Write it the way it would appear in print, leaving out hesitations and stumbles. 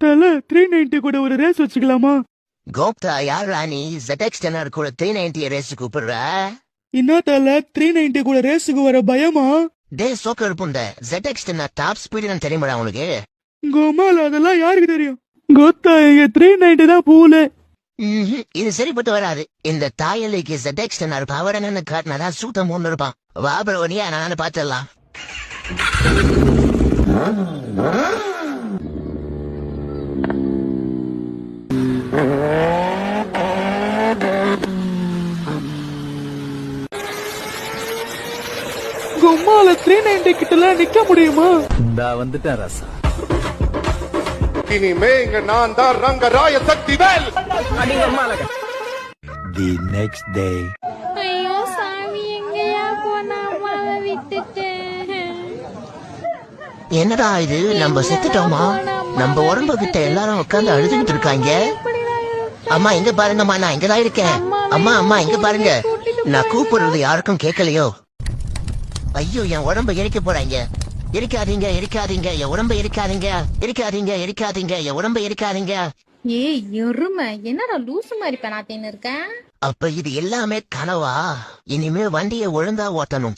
தல 390 கூட ஒரு ரேஸ் வச்சுக்கலாமா? கோப்தா யாரா நீ ZX டென்னர் கூட 390 ரேஸ் கூப்பிடுற? என்ன தல 390 கூட ரேஸுக்கு வர பயமா? டே சோக்கர் புண்ட ZX டென்னர் டாப் ஸ்பீடுன்னு தெரியுமாடா உனக்கு? கோமால அதெல்லாம் யாருக்கு தெரியும்? கோத்தா இங்க 390 தான் பூலு. இது சரிப்பட்டு வராது. இந்த தாயலிக்கு ZX டென்னர் பவர் என்னன்னு காட்டினாதான் சூட்டம் ஒண்ணு இருப்பான். வா ப்ரோ நீ நான் பாத்துடலாம். கோமால 390 கிட்டலாம் நிக்க முடியுமா? இந்தா வந்துட்டேன் ராசா. இனிமே இங்க நான் தான் ரங்கராய சக்திவேல். The next day. ஐயோ சாமி எங்கயா போனா அம்மாவை விட்டுட்டேன். என்னடா இது நம்ம செத்துட்டோமா? நம்ம உடம்பு கிட்ட எல்லாரும் உட்கார்ந்து அழுதுகிட்டு இருக்காங்க. அம்மா எங்க பாருங்கம்மா, நான் இங்கதான் இருக்கேன். அம்மா அம்மா எங்க பாருங்க. நான் கூப்பிடுறது யாருக்கும் கேட்கலையோ? ஐயோ என் உடம்பு எரிக்க போறாங்க. எரிக்காதீங்க எரிக்காதீங்க என் உடம்பு எரிக்காதீங்க எரிக்காதீங்க எரிக்காதீங்க என் உடம்பு எரிக்காதீங்க. ஏய் எருமை, என்னடா லூசு மாதிரி பண்ணாத்தேன்னு இருக்கேன். அப்ப இது எல்லாமே கனவா? இனிமே வண்டியை ஒழுங்கா ஓட்டணும்.